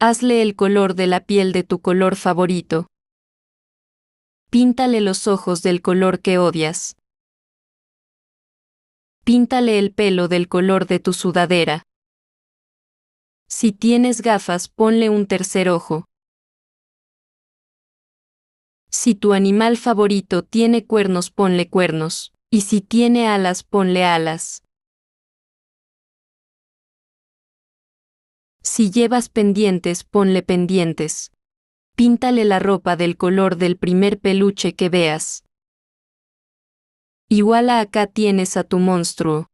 Hazle el color de la piel de tu color favorito. Píntale los ojos del color que odias. Píntale el pelo del color de tu sudadera. Si tienes gafas, ponle un tercer ojo. Si tu animal favorito tiene cuernos, ponle cuernos, y si tiene alas, ponle alas. Si llevas pendientes, ponle pendientes. Píntale la ropa del color del primer peluche que veas. Igual a acá tienes a tu monstruo.